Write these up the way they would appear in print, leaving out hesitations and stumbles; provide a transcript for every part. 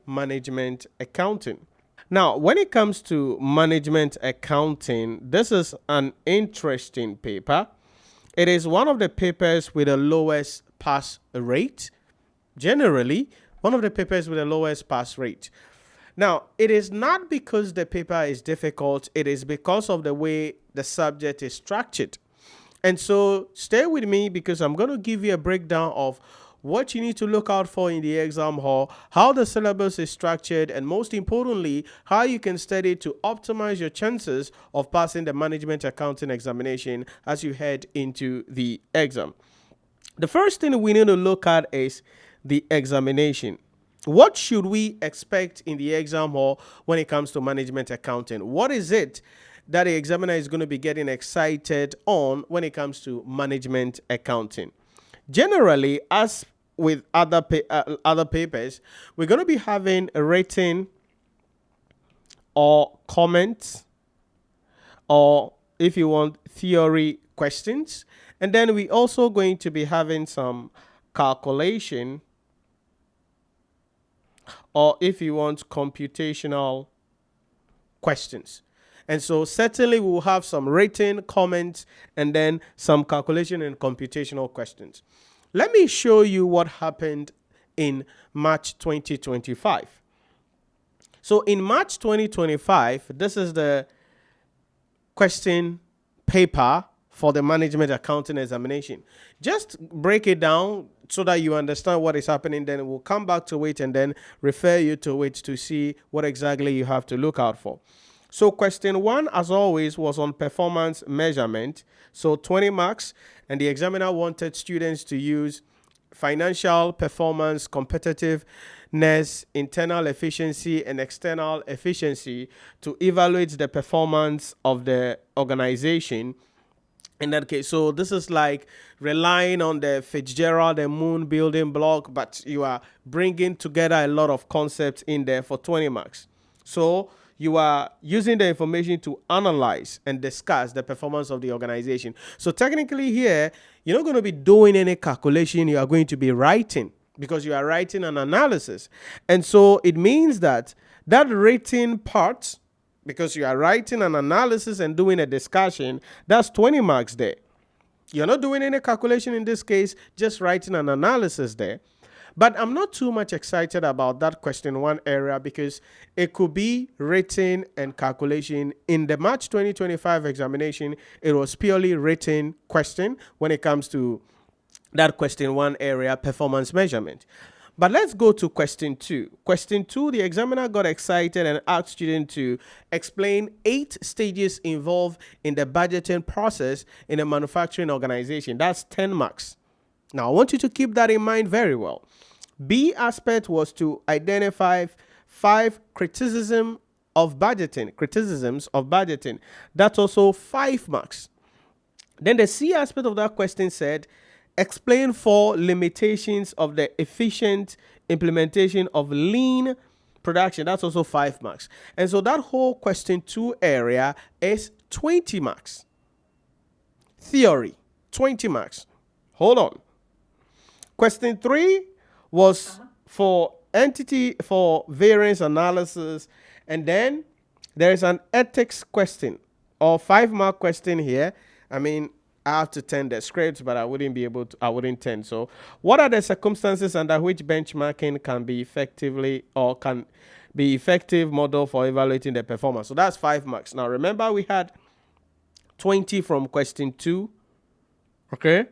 management accounting. Now, when it comes to management accounting, this is an interesting paper. It is one of the papers with the lowest pass rate. Generally, one of the papers with the lowest pass rate. Now, it is not because the paper is difficult, it is because of the way the subject is structured. And so stay with me because I'm going to give you a breakdown of what you need to look out for in the exam hall, how the syllabus is structured, and most importantly, how you can study to optimize your chances of passing the management accounting examination as you head into the exam. The first thing we need to look at is the examination. What should we expect in the exam hall when it comes to management accounting? What is it that the examiner is going to be getting excited on when it comes to management accounting? Generally, as with other papers, we're going to be having a written or comments, or if you want, theory questions. And then we also going to be having some calculation, or if you want, computational questions. And so certainly we will have some written comments and then some calculation and computational questions. Let me show you what happened in March 2025. So in March 2025, this is the question paper for the management accounting examination. Just break it down so that you understand what is happening. Then we'll come back to it and then refer you to it to see what exactly you have to look out for. So question 1, as always, was on performance measurement. So 20 marks, and the examiner wanted students to use financial performance, competitiveness, internal efficiency, and external efficiency to evaluate the performance of the organization. In that case, so this is like relying on the Fitzgerald and Moon building block, but you are bringing together a lot of concepts in there for 20 marks. So you are using the information to analyze and discuss the performance of the organization. So technically here, you're not going to be doing any calculation. You are going to be writing, because you are writing an analysis. And so it means that written part, because you are writing an analysis and doing a discussion, that's 20 marks there. You're not doing any calculation in this case, just writing an analysis there. But I'm not too much excited about that question 1 area, because it could be written and calculation. In the March 2025 examination, it was purely written question when it comes to that question 1 area, performance measurement. But let's go to question 2. Question 2, the examiner got excited and asked students to explain 8 stages involved in the budgeting process in a manufacturing organization. That's 10 marks. Now, I want you to keep that in mind very well. B aspect was to identify 5 criticisms of budgeting. That's also 5 marks. Then the C aspect of that question said, explain 4 limitations of the efficient implementation of lean production. That's also 5 marks. And so that whole question 2 area is 20 marks. Theory, 20 marks. Hold on. Question 3 was for variance analysis. And then there is an ethics question, or 5-mark question here. I mean, I have to 10 the scripts, but I wouldn't 10. So what are the circumstances under which benchmarking can be effective model for evaluating the performance? So that's 5 marks. Now remember, we had 20 from question 2. Okay.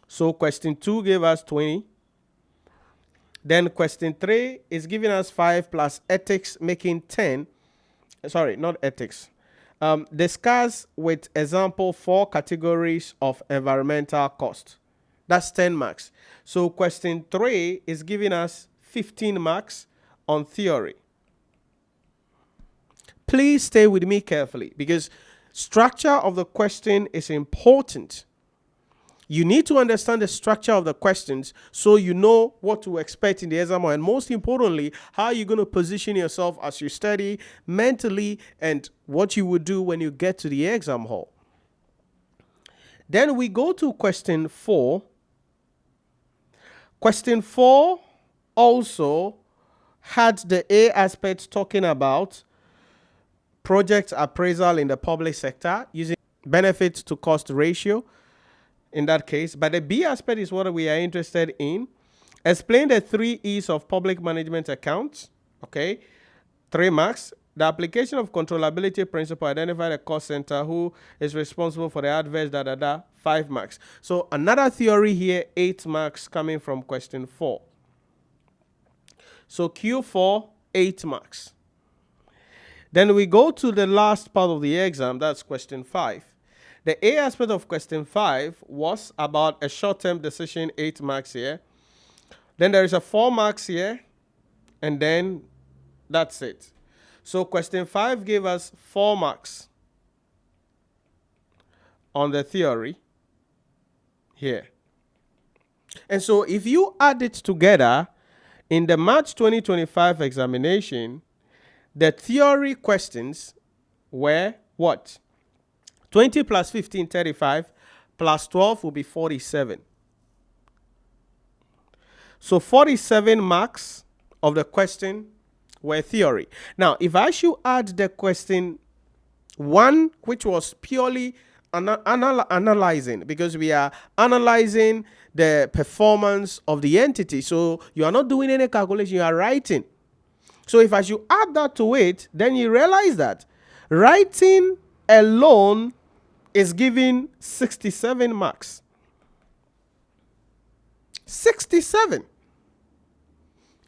So question 2 gave us 20. Then question 3 is giving us 5 plus ethics, making 10. Sorry, not ethics. Discuss with example 4 categories of environmental cost. That's 10 marks. So question 3 is giving us 15 marks on theory. Please stay with me carefully, because structure of the question is important. You need to understand the structure of the questions so you know what to expect in the exam, and most importantly, how you're going to position yourself as you study mentally and what you would do when you get to the exam hall. Then we go to question 4. Question 4 also had the A aspect talking about project appraisal in the public sector using benefit to cost ratio in that case. But the B aspect is what we are interested in. Explain the 3 E's of public management accounts. Okay, 3 marks. The application of controllability principle, identify the cost center, who is responsible for the adverse, 5 marks. So another theory here, 8 marks coming from question 4. So Q4, 8 marks. Then we go to the last part of the exam, that's question 5. The A aspect of question 5 was about a short-term decision, 8 marks here. Then there is a 4 marks here, and then that's it. So question 5 gave us 4 marks on the theory here. And so if you add it together, in the March 2025 examination, the theory questions were what? 20 plus 15, 35, plus 12 will be 47. So 47 marks of the question were theory. Now, if I should add the question 1, which was purely analyzing, because we are analyzing the performance of the entity. So you are not doing any calculation, you are writing. So if I should add that to it, then you realize that writing alone is giving 67 marks. 67.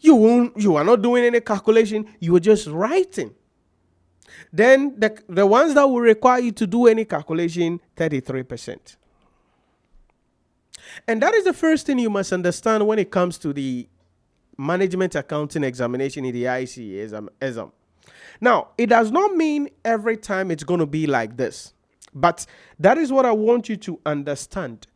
You are not doing any calculation, you are just writing. Then the ones that will require you to do any calculation, 33%. And that is the first thing you must understand when it comes to the management accounting examination in the ICAG exam. Now, it does not mean every time it's going to be like this, but that is what I want you to understand.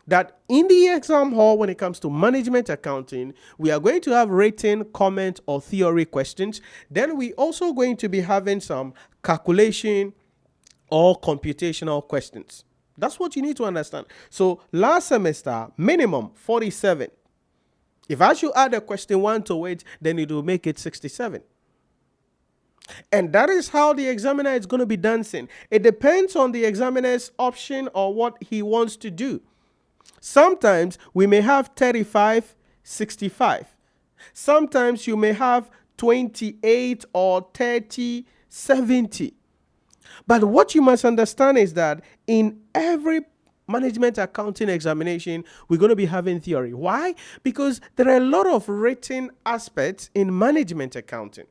That in the exam hall, when it comes to management accounting, we are going to have written, comment, or theory questions. Then we also going to be having some calculation or computational questions. That's what you need to understand. So last semester, minimum 47. If I should add a question 1 to it, then it will make it 67. And that is how the examiner is going to be dancing. It depends on the examiner's option or what he wants to do. Sometimes we may have 35, 65. Sometimes you may have 28 or 30, 70. But what you must understand is that in every management accounting examination, we're going to be having theory. Why? Because there are a lot of written aspects in management accounting.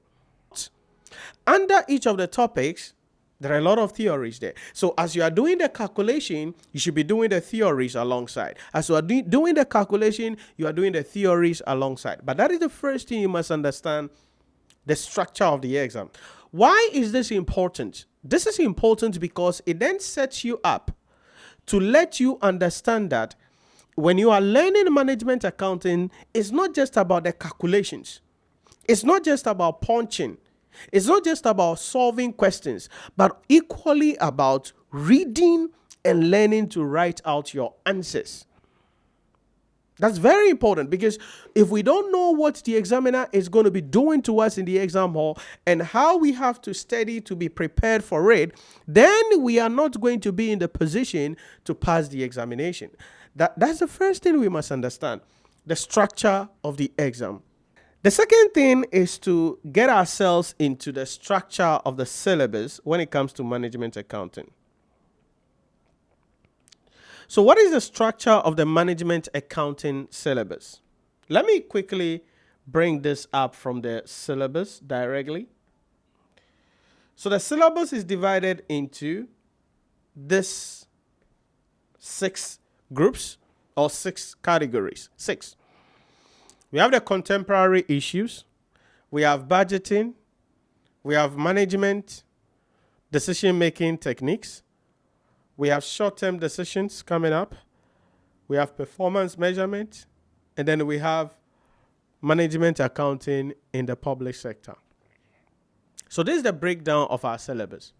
Under each of the topics, there are a lot of theories there. So as you are doing the calculation, you should be doing the theories alongside. As you are doing the calculation, you are doing the theories alongside. But that is the first thing you must understand, the structure of the exam. Why is this important? This is important because it then sets you up to let you understand that when you are learning management accounting, it's not just about the calculations. It's not just about punching. It's not just about solving questions, but equally about reading and learning to write out your answers. That's very important, because if we don't know what the examiner is going to be doing to us in the exam hall and how we have to study to be prepared for it, then we are not going to be in the position to pass the examination. That's the first thing we must understand, the structure of the exam. The second thing is to get ourselves into the structure of the syllabus when it comes to management accounting. So what is the structure of the management accounting syllabus? Let me quickly bring this up from the syllabus directly. So the syllabus is divided into this 6 groups or 6 categories. 6. We have the contemporary issues, we have budgeting, we have management, decision-making techniques, we have short-term decisions coming up, we have performance measurement, and then we have management accounting in the public sector. So this is the breakdown of our syllabus.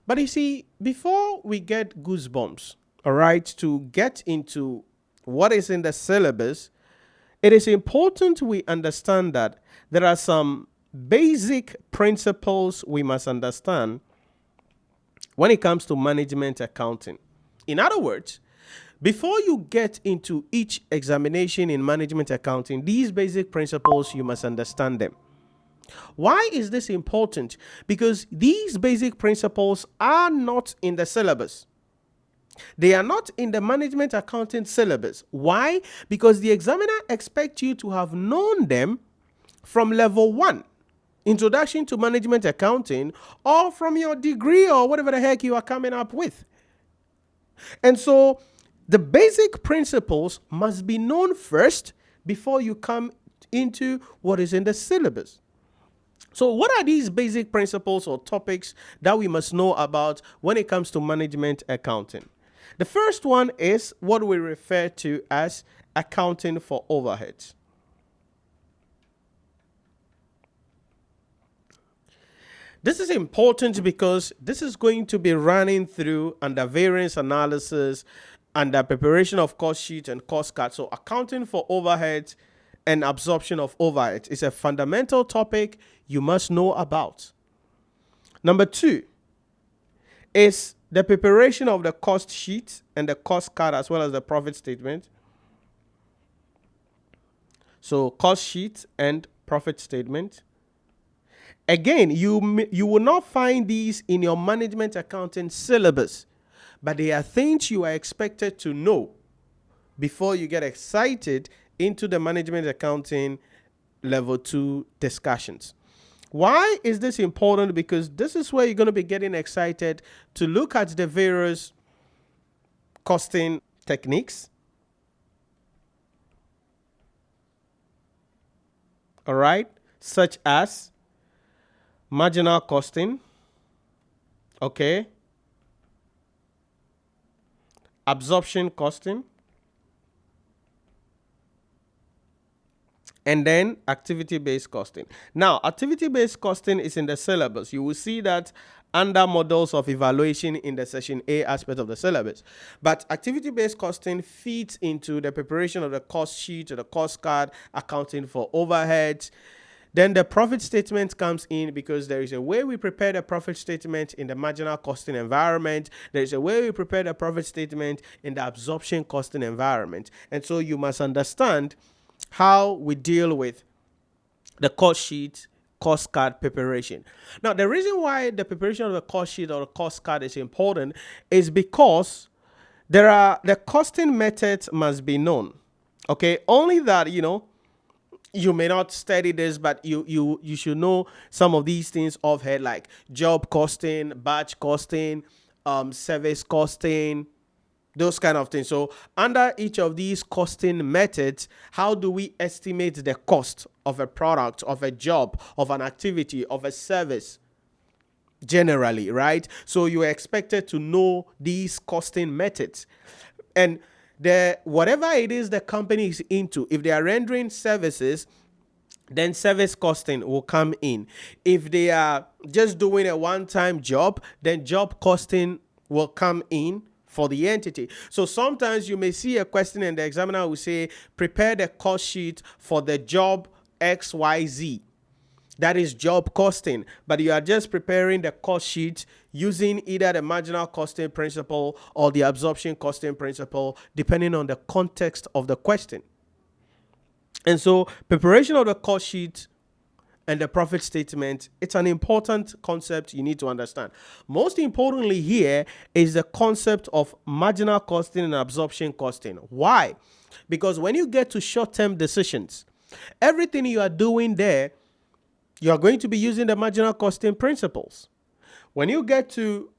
But you see, before we get goosebumps, all right, to get into what is in the syllabus, it is important we understand that there are some basic principles we must understand when it comes to management accounting. In other words, before you get into each examination in management accounting, these basic principles, you must understand them. Why is this important? Because these basic principles are not in the syllabus. They are not in the management accounting syllabus. Why? Because the examiner expects you to have known them from level 1, introduction to management accounting, or from your degree or whatever the heck you are coming up with. And so the basic principles must be known first before you come into what is in the syllabus. So what are these basic principles or topics that we must know about when it comes to management accounting? The first one is what we refer to as accounting for overheads. This is important because this is going to be running through under variance analysis, under preparation of cost sheet and cost card. So accounting for overheads and absorption of overheads is a fundamental topic you must know about. Number 2 is the preparation of the cost sheet and the cost card as well as the profit statement. So cost sheet and profit statement. Again, you will not find these in your management accounting syllabus, but they are things you are expected to know before you get excited into the management accounting level 2 discussions. Why is this important? Because this is where you're going to be getting excited to look at the various costing techniques. All right, such as marginal costing, okay, absorption costing, and then activity-based costing. Now, activity-based costing is in the syllabus. You will see that under models of evaluation in the section A aspect of the syllabus. But activity-based costing feeds into the preparation of the cost sheet or the cost card, accounting for overheads. Then the profit statement comes in because there is a way we prepare the profit statement in the marginal costing environment. There is a way we prepare the profit statement in the absorption costing environment. And so you must understand how we deal with the cost sheet, cost card preparation. Now, the reason why the preparation of the cost sheet or the cost card is important is because the costing methods must be known. Okay, only that, you may not study this, but you should know some of these things offhand, like job costing, batch costing, service costing, those kind of things. So under each of these costing methods, how do we estimate the cost of a product, of a job, of an activity, of a service generally, right? So you are expected to know these costing methods. And whatever it is the company is into, if they are rendering services, then service costing will come in. If they are just doing a one-time job, then job costing will come in for the entity. So sometimes you may see a question and the examiner will say, prepare the cost sheet for the job XYZ. That is job costing, but you are just preparing the cost sheet using either the marginal costing principle or the absorption costing principle, depending on the context of the question. And so preparation of the cost sheet and the profit statement, it's an important concept you need to understand. Most importantly here is the concept of marginal costing and absorption costing. Why? Because when you get to short-term decisions, everything you are doing there, you are going to be using the marginal costing principles. When you get to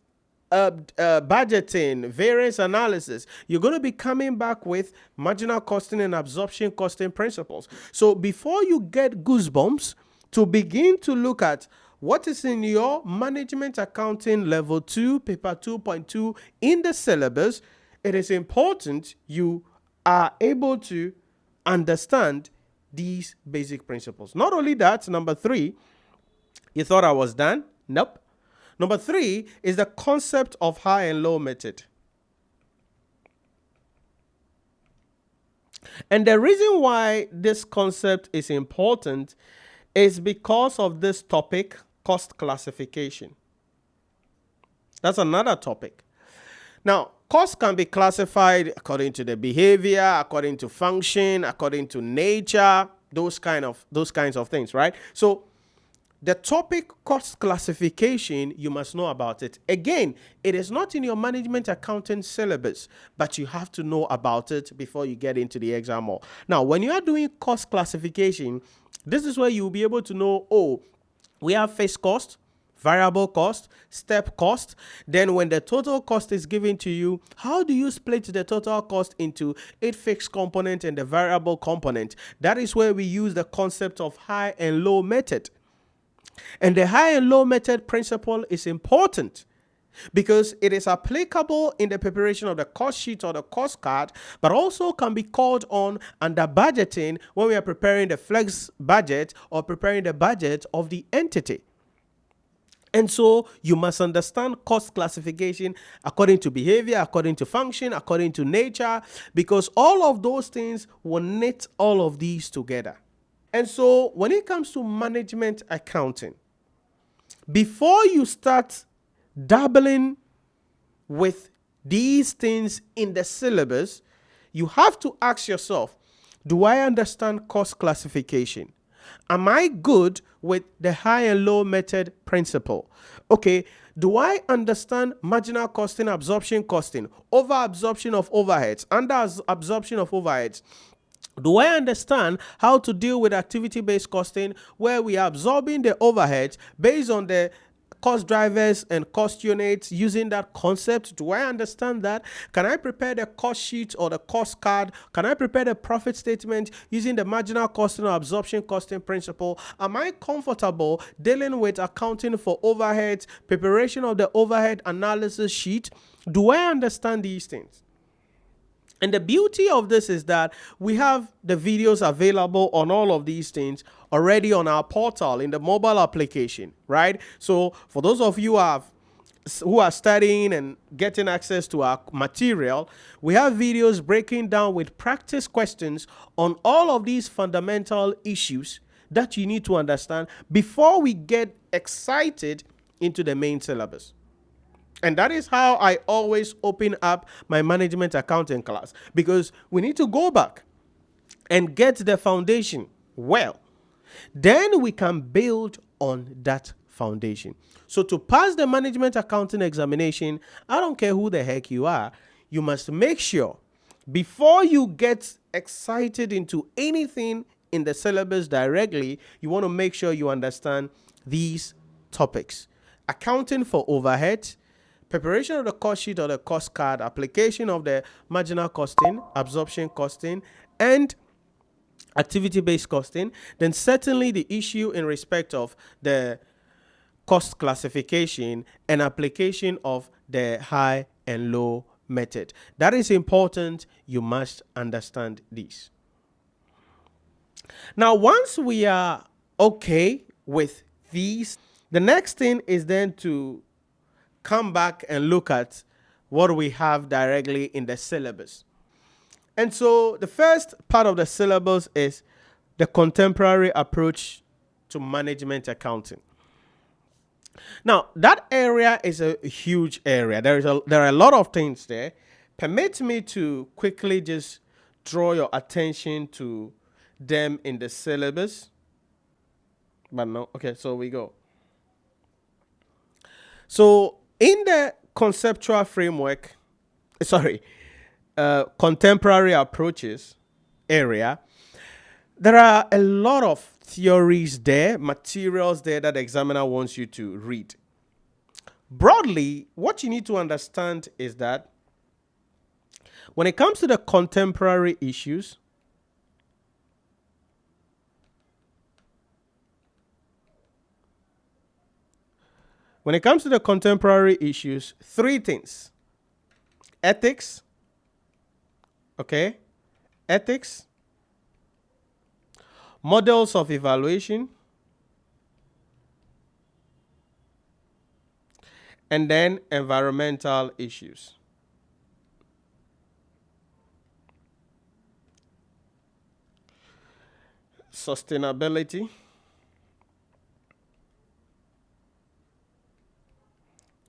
budgeting, variance analysis, you're going to be coming back with marginal costing and absorption costing principles. So before you get goosebumps to begin to look at what is in your management accounting level 2, paper 2.2 in the syllabus, it is important you are able to understand these basic principles. Not only that, number 3, you thought I was done? Nope. Number 3 is the concept of high and low method. And the reason why this concept is important is because of this topic, cost classification. That's another topic. Now, cost can be classified according to the behavior, according to function, according to nature, those kinds of things, right? So the topic cost classification, you must know about it. Again, it is not in your management accounting syllabus, but you have to know about it before you get into the exam hall. Now, when you are doing cost classification, this is where you'll be able to know, oh, we have fixed cost, variable cost, step cost. Then when the total cost is given to you, how do you split the total cost into a fixed component and the variable component? That is where we use the concept of high and low method. And the high and low method principle is important because it is applicable in the preparation of the cost sheet or the cost card, but also can be called on under budgeting when we are preparing the flex budget or preparing the budget of the entity. And so you must understand cost classification according to behavior, according to function, according to nature, because all of those things will knit all of these together. And so when it comes to management accounting, before you start dabbling with these things in the syllabus, you have to ask yourself, do I understand cost classification? Am I good with the high and low method principle? Okay, do I understand marginal costing, absorption costing, over absorption of overheads, under absorption of overheads? Do I understand how to deal with activity-based costing where we are absorbing the overheads based on the cost drivers and cost units using that concept? Do I understand that? Can I prepare the cost sheet or the cost card? Can I prepare the profit statement using the marginal costing or absorption costing principle? Am I comfortable dealing with accounting for overheads, preparation of the overhead analysis sheet? Do I understand these things? And the beauty of this is that we have the videos available on all of these things already on our portal in the mobile application, right? So for those of you who are studying and getting access to our material, we have videos breaking down with practice questions on all of these fundamental issues that you need to understand before we get excited into the main syllabus. And that is how I always open up my management accounting class, because we need to go back and get the foundation well. Then we can build on that foundation. So to pass the management accounting examination, I don't care who the heck you are, you must make sure before you get excited into anything in the syllabus directly, you want to make sure you understand these topics. Accounting for overhead, preparation of the cost sheet or the cost card, application of the marginal costing, absorption costing, and activity-based costing. Then certainly the issue in respect of the cost classification and application of the high and low method. That is important. You must understand this. Now, once we are okay with these, the next thing is then to come back and look at what we have directly in the syllabus. And so the first part of the syllabus is the contemporary approach to management accounting. Now, that area is a huge area. There are a lot of things there. Permit me to quickly just draw your attention to them in the syllabus. But no, okay, so we go. So in the conceptual framework, contemporary approaches area, there are a lot of theories there, materials there that the examiner wants you to read. Broadly, what you need to understand is that when it comes to the contemporary issues, three things: ethics, models of evaluation, and then environmental issues. Sustainability,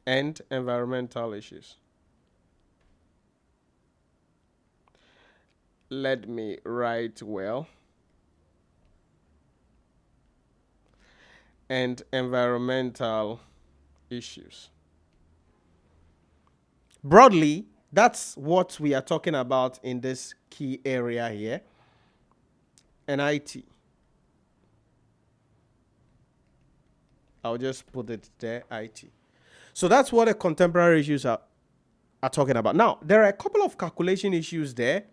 and environmental issues. Let me write well. And environmental issues. Broadly, that's what we are talking about in this key area here. And IT. I'll just put it there, IT. So that's what the contemporary issues are talking about. Now, there are a couple of calculation issues there,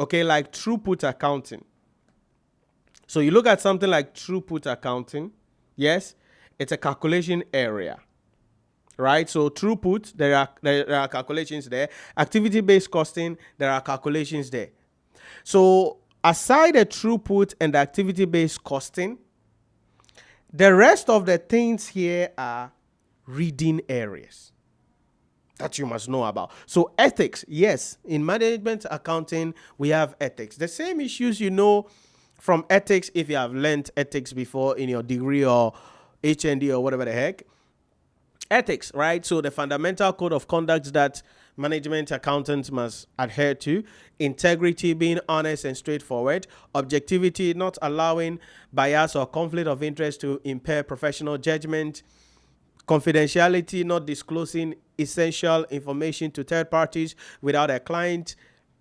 okay, like throughput accounting. So you look at something like throughput accounting. Yes, it's a calculation area, right? So throughput, there are calculations there. Activity-based costing, there are calculations there. So aside the throughput and the activity-based costing, the rest of the things here are reading areas that you must know about. So ethics, yes, in management accounting, we have ethics. The same issues you know from ethics if you have learned ethics before in your degree or HND or whatever the heck. Ethics, right? So the fundamental code of conduct that management accountants must adhere to. Integrity, being honest and straightforward. Objectivity, not allowing bias or conflict of interest to impair professional judgment. Confidentiality, not disclosing essential information to third parties without a client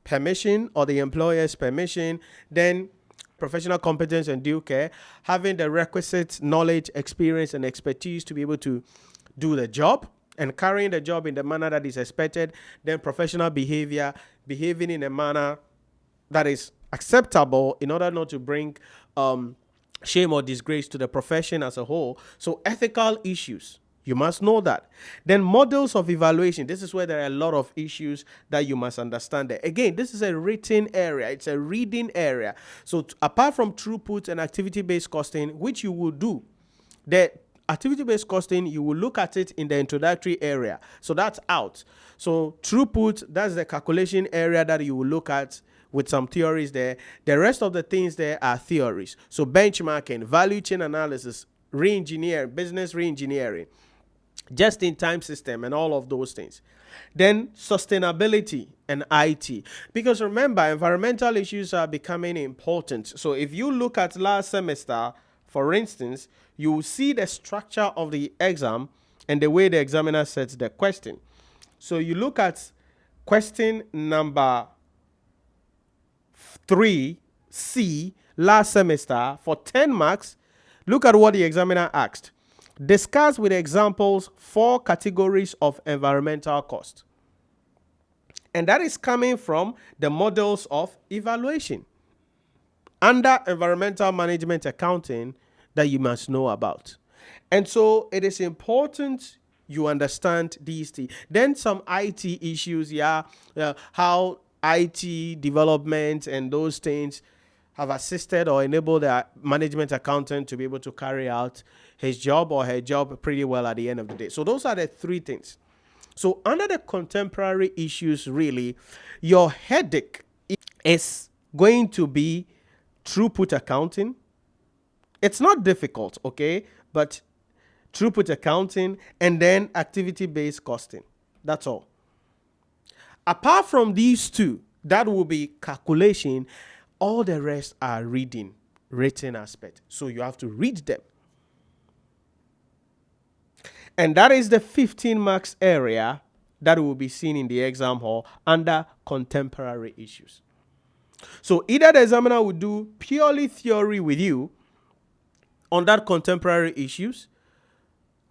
permission or the employer's permission. Then professional competence and due care, having the requisite knowledge, experience, and expertise to be able to do the job and carrying the job in the manner that is expected. Then professional behavior, behaving in a manner that is acceptable in order not to bring shame or disgrace to the profession as a whole. So ethical issues, you must know that. Then models of evaluation. This is where there are a lot of issues that you must understand there. Again, this is a written area. It's a reading area. So apart from throughput and activity-based costing, which you will do, the activity-based costing, you will look at it in the introductory area. So that's out. So throughput, that's the calculation area that you will look at with some theories there. The rest of the things there are theories. So benchmarking, value chain analysis, re-engineering, business re-engineering, just-in-time system, and all of those things. Then sustainability and IT. Because remember, environmental issues are becoming important. So if you look at last semester, for instance, you will see the structure of the exam and the way the examiner sets the question. So you look at question number 3C last semester for 10 marks. Look at what the examiner asked. Discuss with examples 4 categories of environmental cost. And that is coming from the models of evaluation under environmental management accounting that you must know about. And so it is important you understand these things. Then some IT issues, how IT development and those things have assisted or enabled the management accountant to be able to carry out his job or her job pretty well at the end of the day. So those are the 3 things. So under the contemporary issues, really, your headache is going to be throughput accounting. It's not difficult, okay? But throughput accounting and then activity-based costing. That's all. Apart from these 2, that will be calculation. All the rest are reading, written aspect. So you have to read them. And that is the 15 marks area that will be seen in the exam hall under contemporary issues. So either the examiner will do purely theory with you on that contemporary issues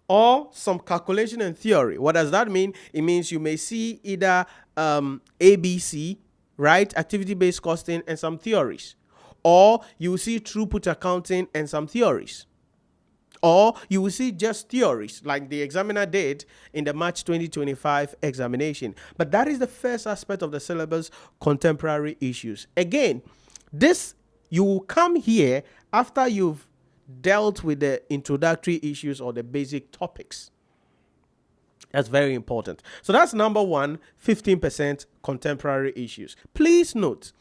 or some calculation and theory. What does that mean? It means you may see either ABC, right? Activity-based costing and some theories. Or you will see throughput accounting and some theories. Or you will see just theories like the examiner did in the March 2025 examination. But that is the first aspect of the syllabus, contemporary issues. Again, this, you will come here after you've dealt with the introductory issues or the basic topics. That's very important. So that's number 1, 15% contemporary issues. Please note,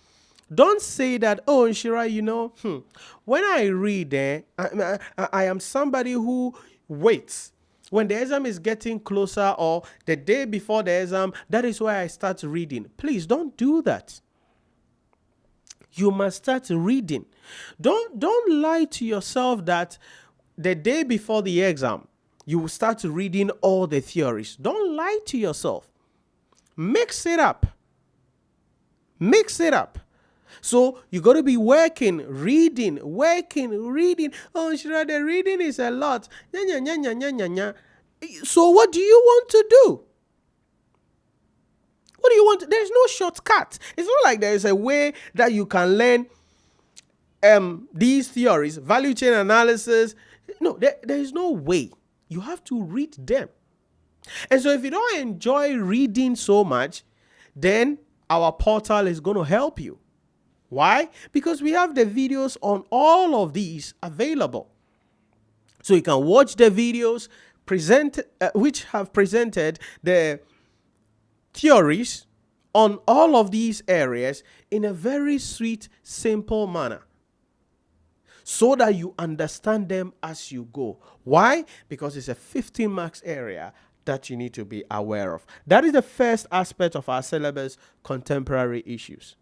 don't say that, oh, Nhyira, when I read, I am somebody who waits When the exam is getting closer or the day before the exam, that is why I start reading. Please don't do that. You must start reading. Don't lie to yourself that the day before the exam, you will start reading all the theories. Don't lie to yourself. Mix it up. Mix it up. So you got to be working, reading. Oh, Nhyira, the reading is a lot. So what do you want to do? What do you want? There's no shortcut. It's not like there is a way that you can learn these theories, value chain analysis. No, there is no way. You have to read them. And so if you don't enjoy reading so much, then our portal is going to help you. Why? Because we have the videos on all of these available. So you can watch the videos which have presented the theories on all of these areas in a very sweet, simple manner, so that you understand them as you go. Why? Because it's a 15 marks area that you need to be aware of. That is the first aspect of our syllabus, contemporary issues.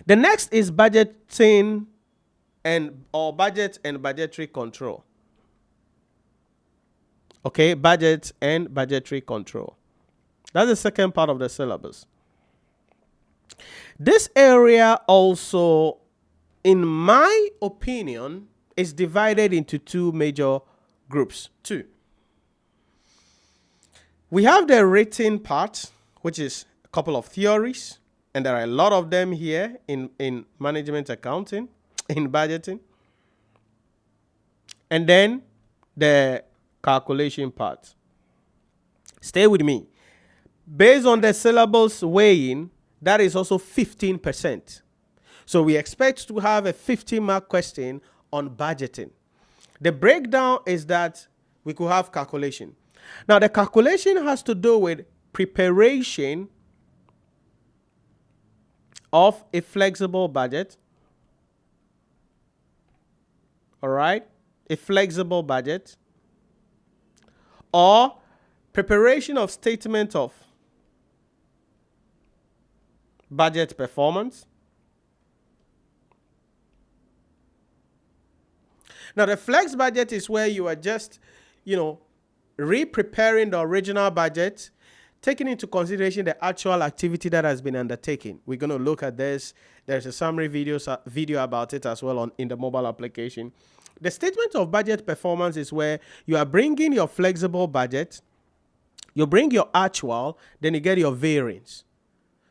The next is budgeting or budget and budgetary control. Okay, budget and budgetary control. That's the second part of the syllabus. This area also, in my opinion, is divided into two major groups. Two. We have the written part, which is a couple of theories, and there are a lot of them here in management accounting, in budgeting. And then the calculation part. Stay with me. Based on the syllabus weighing, that is also 15%. So we expect to have a 15-mark question on budgeting. The breakdown is that we could have calculation. Now, the calculation has to do with preparation of a flexible budget. All right? A flexible budget. Or preparation of statement of budget performance. Now, the flex budget is where you are just, re-preparing the original budget, taking into consideration the actual activity that has been undertaken. We're going to look at this. There's a summary video about it as well in the mobile application. The statement of budget performance is where you are bringing your flexible budget, you bring your actual, then you get your variance.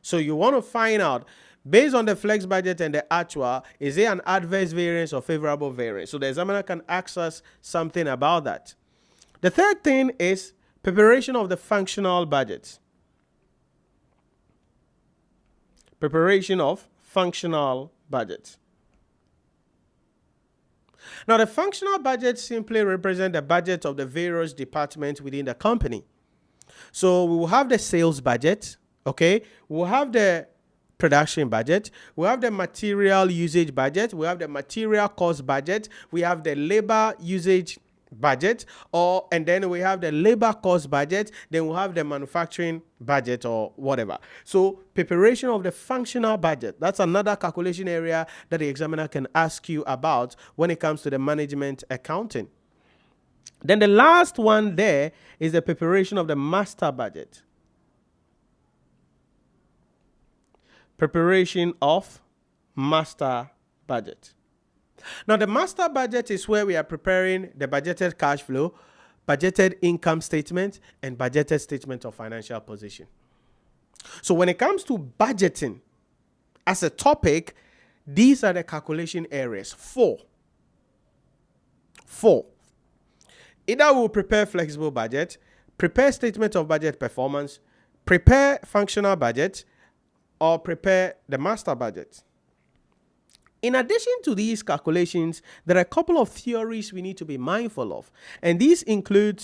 So you want to find out, based on the flex budget and the actual, is there an adverse variance or favorable variance? So the examiner can ask us something about that. The third thing is preparation of the functional budget. Preparation of functional budget. Now, the functional budget simply represents the budget of the various departments within the company. So we will have the sales budget, okay? We'll have the production budget. We have the material usage budget. We have the material cost budget. We have the labor usage budget, and then we have the labor cost budget. Then we'll have the manufacturing budget or whatever. So preparation of the functional budget. That's another calculation area that the examiner can ask you about when it comes to the management accounting. Then the last one there is the preparation of the master budget. Preparation of master budget. Now, the master budget is where we are preparing the budgeted cash flow, budgeted income statement, and budgeted statement of financial position. So when it comes to budgeting as a topic, these are the calculation areas. Four. Either we'll prepare flexible budget, prepare statement of budget performance, prepare functional budget, or prepare the master budget. In addition to these calculations, there are a couple of theories we need to be mindful of. And these include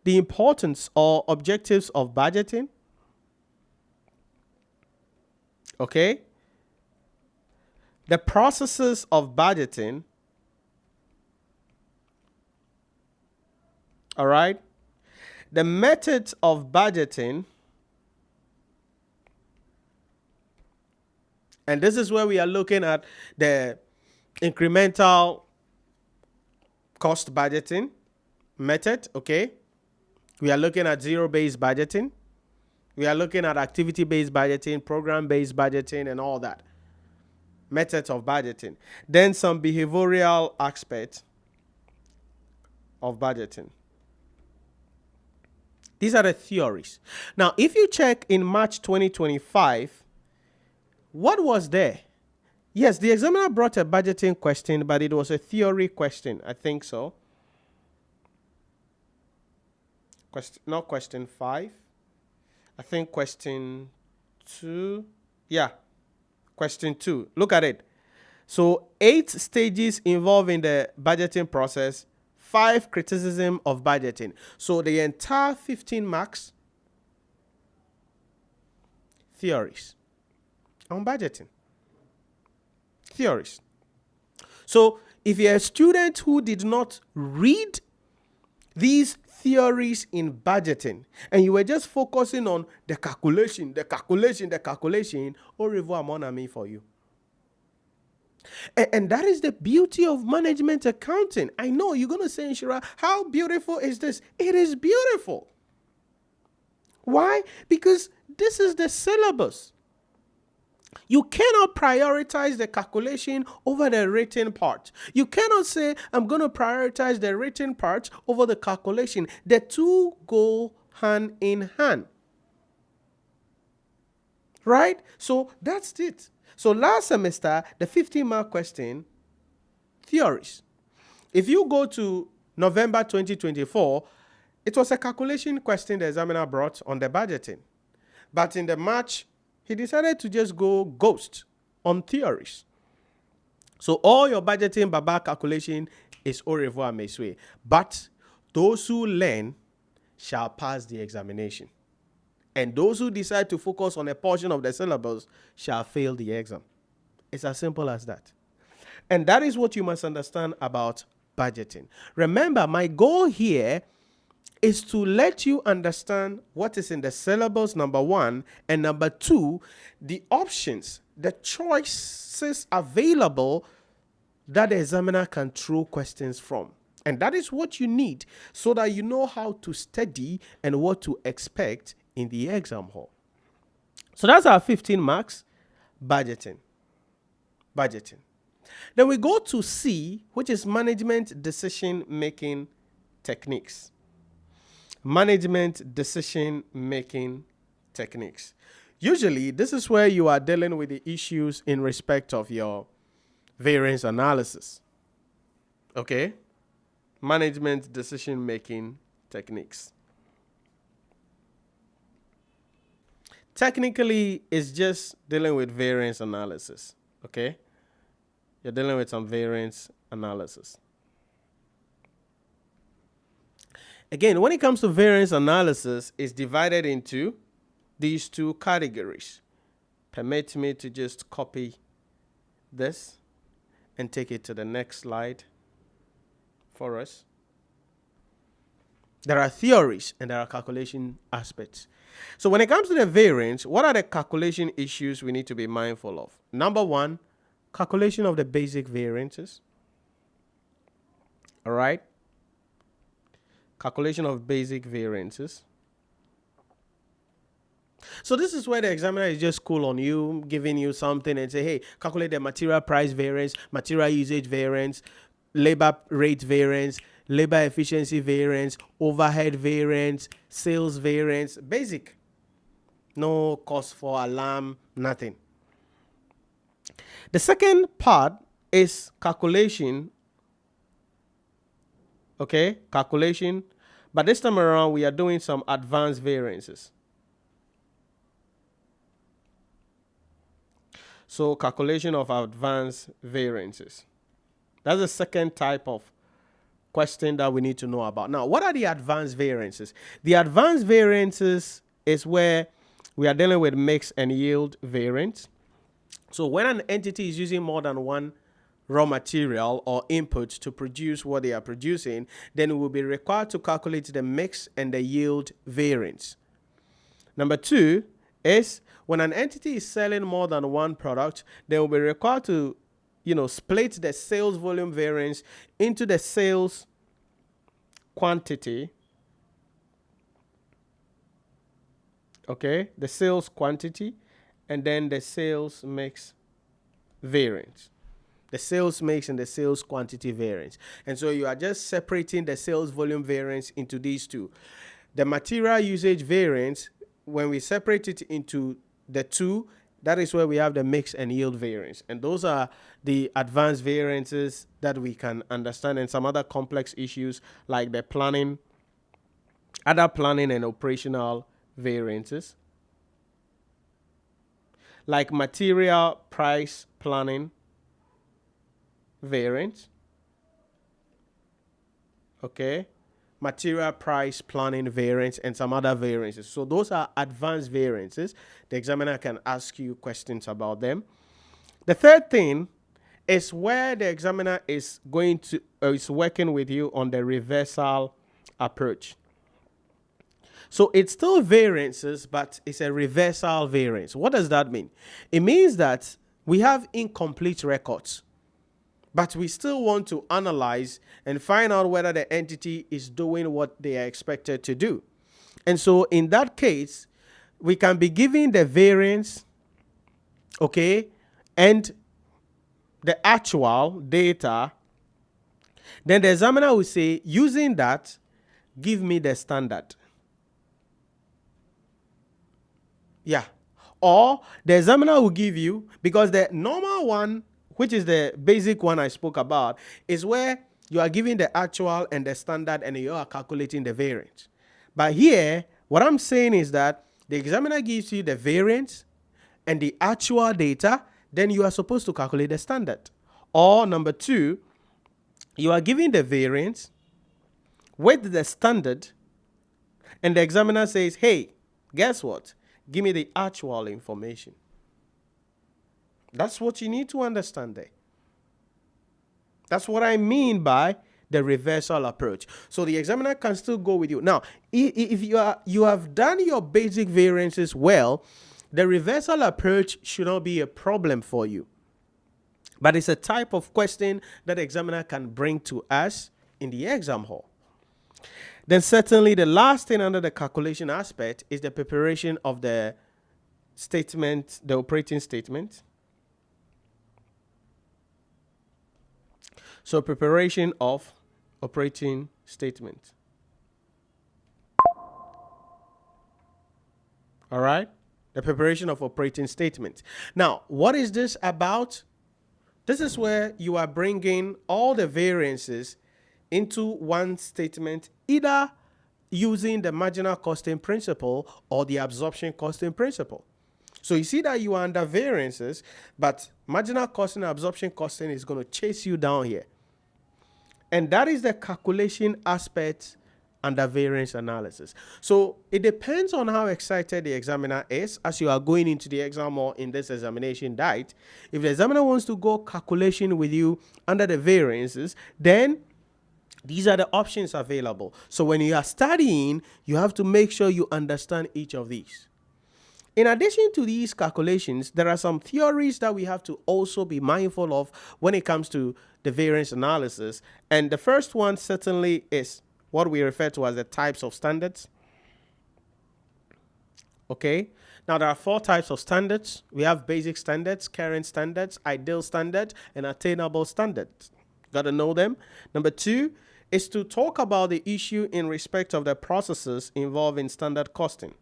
the importance or objectives of budgeting. Okay. The processes of budgeting. All right. The methods of budgeting, and this is where we are looking at the incremental cost budgeting method. Okay. We are looking at zero-based budgeting. We are looking at activity-based budgeting, program-based budgeting, and all that. Methods of budgeting. Then some behavioral aspects of budgeting. These are the theories. Now, if you check in March 2025, what was there? Yes, the examiner brought a budgeting question, but it was a theory question. I think so. Not question 5. I think question 2. Yeah, question 2. Look at it. So 8 stages involved in the budgeting process. 5 criticism of budgeting. So the entire 15 marks, theories on budgeting. Theories. So if you're a student who did not read these theories in budgeting and you were just focusing on the calculation, au revoir mon ami for you. And that is the beauty of management accounting. I know you're going to say, Nhyira, how beautiful is this? It is beautiful. Why? Because this is the syllabus. You cannot prioritize the calculation over the written part. You cannot say, I'm going to prioritize the written part over the calculation. The two go hand in hand. Right? So that's it. So last semester, the 15-mark question, theories. If you go to November 2024, it was a calculation question the examiner brought on the budgeting. But in the March, he decided to just go ghost on theories. So all your budgeting baba calculation is au revoir, mesue. But those who learn shall pass the examination. And those who decide to focus on a portion of the syllabus shall fail the exam. It's as simple as that. And that is what you must understand about budgeting. Remember, my goal here is to let you understand what is in the syllabus, number 1, and number 2, the options, the choices available that the examiner can throw questions from. And that is what you need so that you know how to study and what to expect in the exam hall. So that's our 15 marks, budgeting. Then we go to C, which is management decision-making techniques. Management decision-making techniques. Usually, this is where you are dealing with the issues in respect of your variance analysis. Okay? Management decision-making techniques. Technically, it's just dealing with variance analysis. Okay? You're dealing with some variance analysis. Again, when it comes to variance analysis, it's divided into these 2 categories. Permit me to just copy this and take it to the next slide for us. There are theories and there are calculation aspects. So when it comes to the variance, what are the calculation issues we need to be mindful of? Number 1, calculation of the basic variances. All right. Calculation of basic variances. So this is where the examiner is just cool on you, giving you something and say, hey, calculate the material price variance, material usage variance, labor rate variance, labor efficiency variance, overhead variance, sales variance, basic. No cost for alarm, nothing. The second part is calculation. Okay, calculation. But this time around, we are doing some advanced variances. So calculation of advanced variances. That's the second type of question that we need to know about. Now, what are the advanced variances? The advanced variances is where we are dealing with mix and yield variance. So when an entity is using more than one raw material or input to produce what they are producing, then we will be required to calculate the mix and the yield variance. Number 2 is when an entity is selling more than one product, they will be required to, split the sales volume variance into the sales quantity. Okay, the sales quantity and then the sales mix variance. The sales mix and the sales quantity variance. And so you are just separating the sales volume variance into these two. The material usage variance, when we separate it into the two, that is where we have the mix and yield variance. And those are the advanced variances that we can understand, and some other complex issues like the planning, other planning and operational variances, like material price planning variance. Okay, material price planning variance and some other variances. So those are advanced variances. The examiner can ask you questions about them. The third thing is where the examiner is working with you on the reversal approach. So it's still variances, but it's a reversal variance. What does that mean? It means that we have incomplete records, but we still want to analyze and find out whether the entity is doing what they are expected to do. And so in that case, we can be given the variance, okay, and the actual data. Then the examiner will say, using that, give me the standard. Yeah. Or the examiner will give you, because the normal one, which is the basic one I spoke about, is where you are giving the actual and the standard and you are calculating the variance. But here, what I'm saying is that the examiner gives you the variance and the actual data, then you are supposed to calculate the standard. Or number 2, you are giving the variance with the standard, and the examiner says, hey, guess what? Give me the actual information. That's what you need to understand there. That's what I mean by the reversal approach. So the examiner can still go with you. Now, if you have done your basic variances well, the reversal approach should not be a problem for you. But it's a type of question that the examiner can bring to us in the exam hall. Then certainly the last thing under the calculation aspect is the preparation of the statement, the operating statement. So preparation of operating statement. All right? The preparation of operating statement. Now, what is this about? This is where you are bringing all the variances into one statement, either using the marginal costing principle or the absorption costing principle. So you see that you are under variances, but marginal costing and absorption costing is going to chase you down here. And that is the calculation aspect under variance analysis. So it depends on how excited the examiner is as you are going into the exam or in this examination diet. If the examiner wants to go calculation with you under the variances, then these are the options available. So when you are studying, you have to make sure you understand each of these. In addition to these calculations, there are some theories that we have to also be mindful of when it comes to the variance analysis. And the first one certainly is what we refer to as the types of standards. Okay. Now there are 4 types of standards. We have basic standards, current standards, ideal standard, and attainable standards. Got to know them. Number 2 is to talk about the issue in respect of the processes involved in standard costing.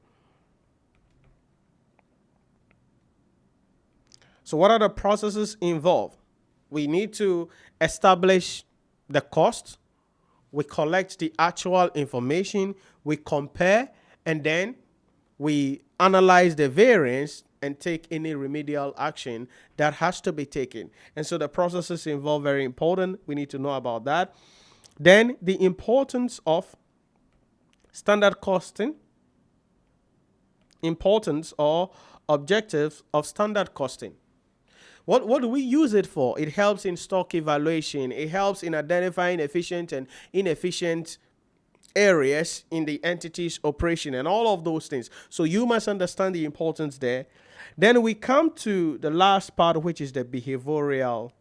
So what are the processes involved? We need to establish the cost. We collect the actual information. We compare, and then we analyze the variance and take any remedial action that has to be taken. And so the processes involved very important. We need to know about that. Then the importance of standard costing, importance or objectives of standard costing. What do we use it for? It helps in stock evaluation. It helps in identifying efficient and inefficient areas in the entity's operation and all of those things. So you must understand the importance there. Then we come to the last part, which is the behavioral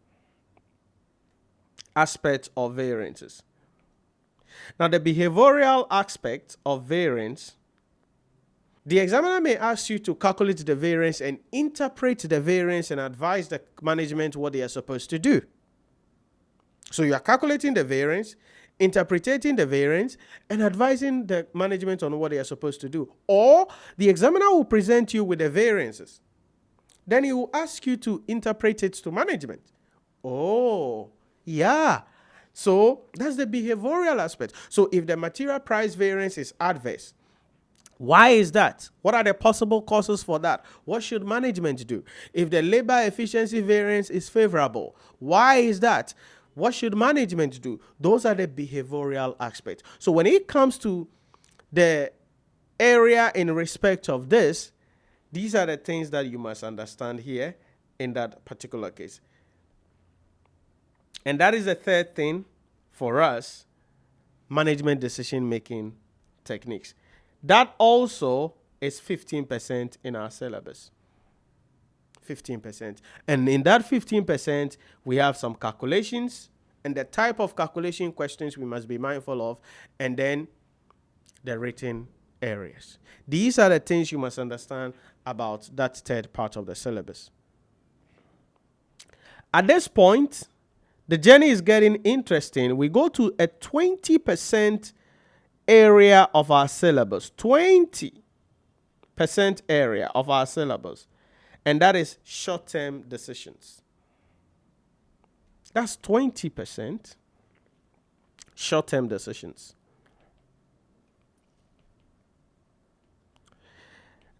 aspect of variances. Now, the behavioral aspect of variance, the examiner may ask you to calculate the variance and interpret the variance and advise the management what they are supposed to do. So you are calculating the variance, interpreting the variance, and advising the management on what they are supposed to do. Or the examiner will present you with the variances. Then he will ask you to interpret it to management. Oh, yeah. So that's the behavioral aspect. So if the material price variance is adverse, why is that? What are the possible causes for that? What should management do? If the labor efficiency variance is favorable, why is that? What should management do? Those are the behavioral aspects. So when it comes to the area in respect of this, these are the things that you must understand here in that particular case. And that is the third thing for us, management decision-making techniques. That also is 15% in our syllabus. 15%. And in that 15%, we have some calculations and the type of calculation questions we must be mindful of, and then the written areas. These are the things you must understand about that third part of the syllabus. At this point, the journey is getting interesting. We go to a 20% area of our syllabus. 20% area of our syllabus. And that is short-term decisions. That's 20% short-term decisions.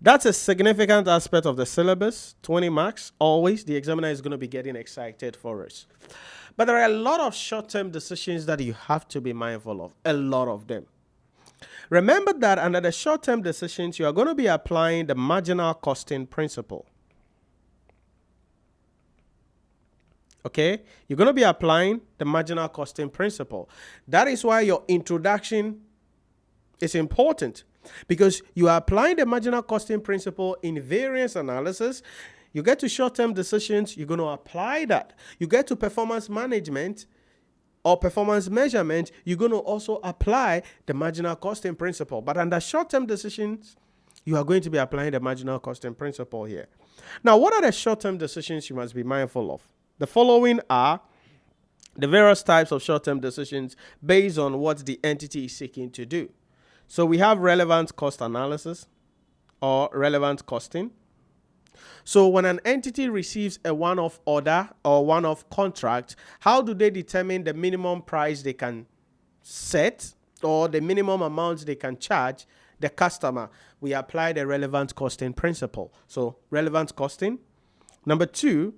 That's a significant aspect of the syllabus. 20 marks, always. The examiner is going to be getting excited for us. But there are a lot of short-term decisions that you have to be mindful of. A lot of them. Remember that under the short-term decisions, you are going to be applying the marginal costing principle. Okay? You're going to be applying the marginal costing principle. That is why your introduction is important, because you are applying the marginal costing principle in variance analysis. You get to short-term decisions, you're going to apply that. You get to performance management or performance measurement, you're going to also apply the marginal costing principle. But under short-term decisions, you are going to be applying the marginal costing principle here. Now, what are the short-term decisions you must be mindful of? The following are the various types of short-term decisions based on what the entity is seeking to do. So we have relevant cost analysis or relevant costing. So when an entity receives a one-off order or one-off contract, how do they determine the minimum price they can set or the minimum amount they can charge the customer? We apply the relevant costing principle. So relevant costing. Number two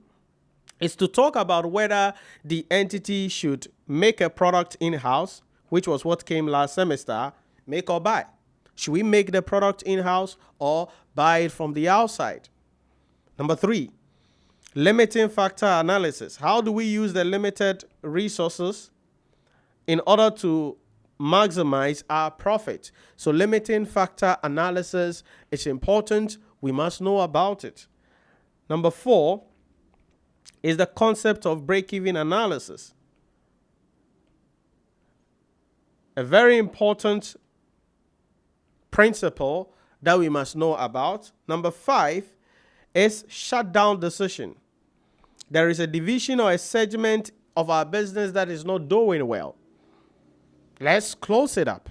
is to talk about whether the entity should make a product in-house, which was what came last semester, make or buy. Should we make the product in-house or buy it from the outside? Number three, limiting factor analysis. How do we use the limited resources in order to maximize our profit? So limiting factor analysis is important. We must know about it. Number four is the concept of break-even analysis. A very important principle that we must know about. Number five is shutdown decision. There is a division or a segment of our business that is not doing well. Let's close it up.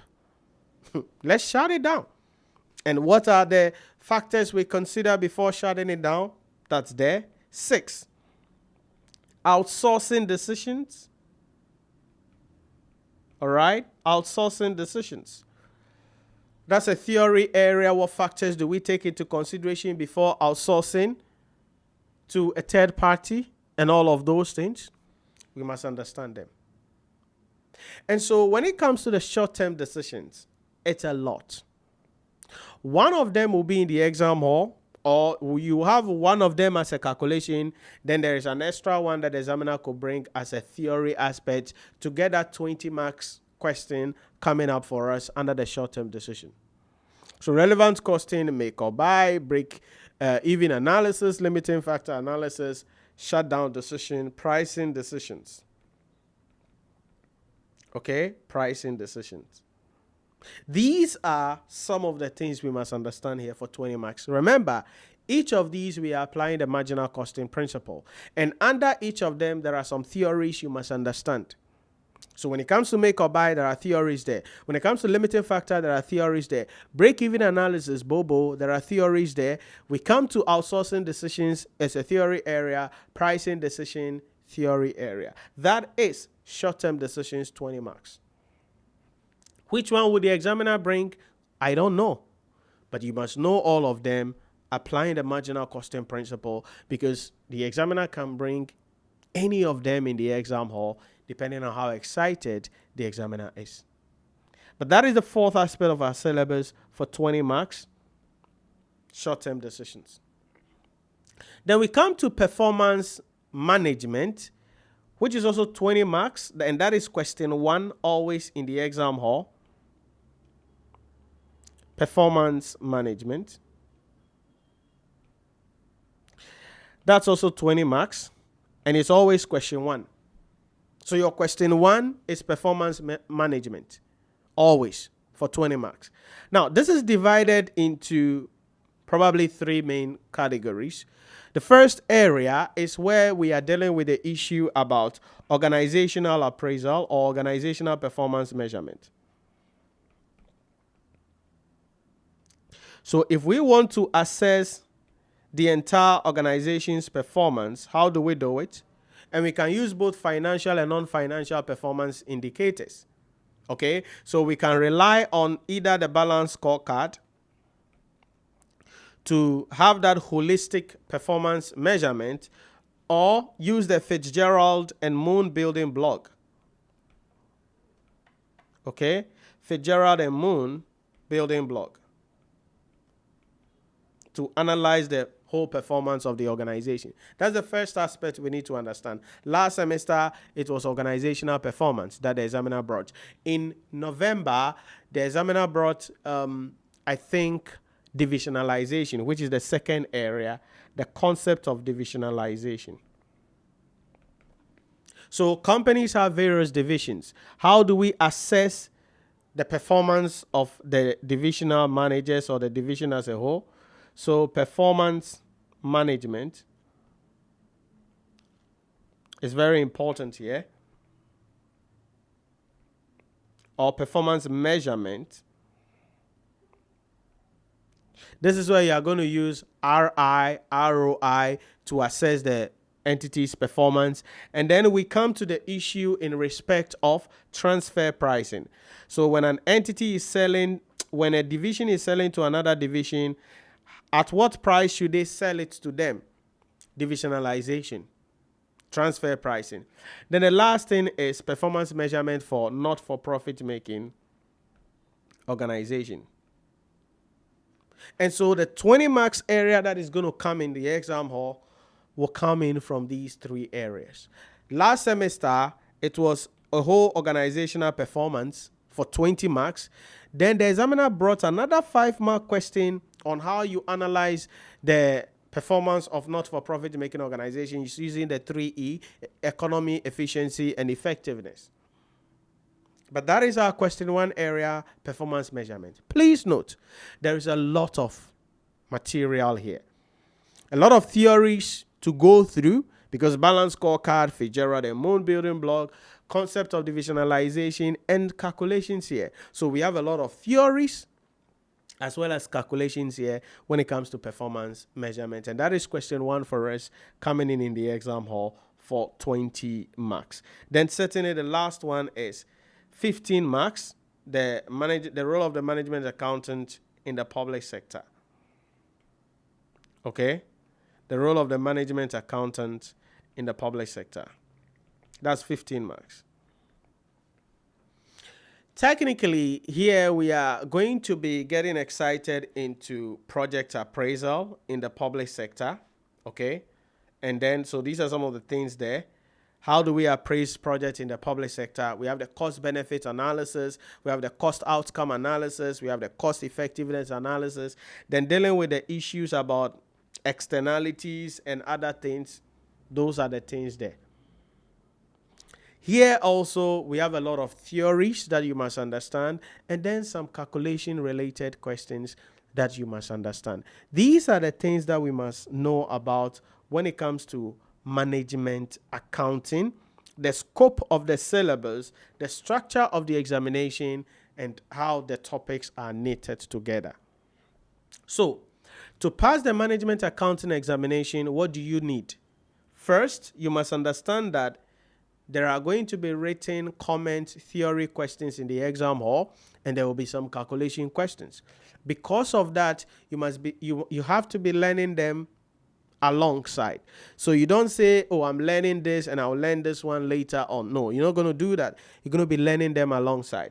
Let's shut it down. And what are the factors we consider before shutting it down? That's there. 6, outsourcing decisions. All right, outsourcing decisions. That's a theory area. What factors do we take into consideration before outsourcing to a third party and all of those things? We must understand them. And so when it comes to the short-term decisions, it's a lot. One of them will be in the exam hall or you have one of them as a calculation, then there is an extra one that the examiner could bring as a theory aspect to get that 20 marks question coming up for us under the short-term decision. So relevant costing, make or buy, break even analysis, limiting factor analysis, shutdown decision, pricing decisions. Okay, pricing decisions. These are some of the things we must understand here for 20 marks. Remember, each of these we are applying the marginal costing principle. And under each of them, there are some theories you must understand. So when it comes to make or buy, there are theories there. When it comes to limiting factor, there are theories there. Break-even analysis, BOBO, there are theories there. We come to outsourcing decisions as a theory area, pricing decision, theory area. That is short-term decisions, 20 marks. Which one would the examiner bring? I don't know. But you must know all of them, applying the marginal costing principle, because the examiner can bring any of them in the exam hall, depending on how excited the examiner is. But that is the fourth aspect of our syllabus for 20 marks, short-term decisions. Then we come to performance management, which is also 20 marks, and that is question 1 always in the exam hall. Performance management. That's also 20 marks, and it's always question 1. So your question 1 is performance management, always for 20 marks. Now, this is divided into probably 3 main categories. The first area is where we are dealing with the issue about organizational appraisal or organizational performance measurement. So if we want to assess the entire organization's performance, how do we do it? And we can use both financial and non-financial performance indicators. Okay, so we can rely on either the balance scorecard to have that holistic performance measurement, or use the Fitzgerald and Moon building block. Okay, Fitzgerald and Moon building block to analyze the whole performance of the organization. That's the first aspect we need to understand. Last semester, it was organizational performance that the examiner brought. In November, the examiner brought, I think, divisionalization, which is the second area, the concept of divisionalization. So companies have various divisions. How do we assess the performance of the divisional managers or the division as a whole? So performance management is very important here. Or performance measurement. This is where you are going to use RI, ROI to assess the entity's performance. And then we come to the issue in respect of transfer pricing. So when an entity is selling, when a division is selling to another division, at what price should they sell it to them? Divisionalization, transfer pricing. Then the last thing is performance measurement for not-for-profit making organization. And so the 20 marks area that is going to come in the exam hall will come in from these 3 areas. Last semester, it was a whole organizational performance for 20 marks. Then the examiner brought another 5-mark question on how you analyze the performance of not-for-profit making organizations using the 3E, economy, efficiency, and effectiveness. But that is our question 1 area, performance measurement. Please note, there is a lot of material here. A lot of theories to go through, because balance scorecard, Fitzgerald and Moon building block, concept of divisionalization, and calculations here. So we have a lot of theories as well as calculations here when it comes to performance measurement. And that is question 1 for us coming in the exam hall for 20 marks. Then certainly the last one is 15 marks, the role of the management accountant in the public sector. Okay? The role of the management accountant in the public sector. That's 15 marks. Technically, here we are going to be getting excited into project appraisal in the public sector. Okay. And then, so these are some of the things there. How do we appraise projects in the public sector? We have the cost benefit analysis. We have the cost outcome analysis. We have the cost effectiveness analysis. Then dealing with the issues about externalities and other things. Those are the things there. Here also, we have a lot of theories that you must understand, and then some calculation related questions that you must understand. These are the things that we must know about when it comes to management accounting, the scope of the syllabus, the structure of the examination, and how the topics are knitted together. So, to pass the management accounting examination, what do you need? First, you must understand that there are going to be written comment theory questions in the exam hall, and there will be some calculation questions. Because of that, you have to be learning them alongside. So you don't say, oh, I'm learning this and I'll learn this one later on. No, you're not going to do that. You're going to be learning them alongside.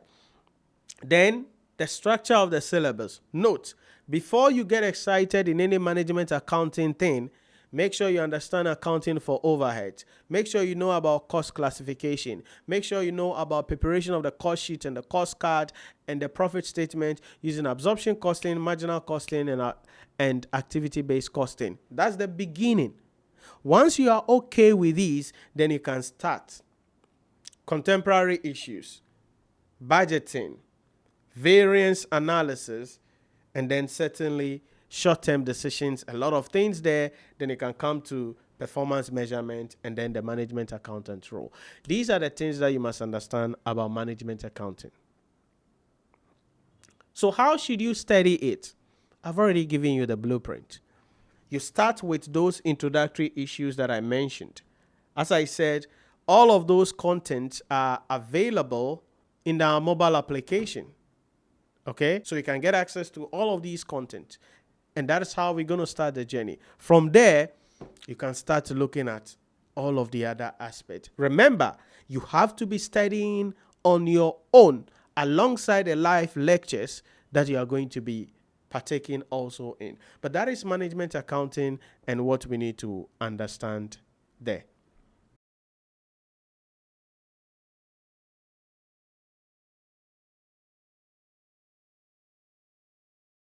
Then the structure of the syllabus. Note, before you get excited in any management accounting thing, make sure you understand accounting for overheads. Make sure you know about cost classification. Make sure you know about preparation of the cost sheet and the cost card and the profit statement using absorption costing, marginal costing, and activity-based costing. That's the beginning. Once you are okay with these, then you can start. Contemporary issues, budgeting, variance analysis, and then certainly short-term decisions, a lot of things there. Then you can come to performance measurement and then the management accountant role. These are the things that you must understand about management accounting. So how should you study it? I've already given you the blueprint. You start with those introductory issues that I mentioned. As I said, all of those contents are available in our mobile application. Okay, so you can get access to all of these content. And that is how we're going to start the journey. From there, you can start looking at all of the other aspects. Remember, you have to be studying on your own alongside the live lectures that you are going to be partaking also in. But that is management accounting and what we need to understand there.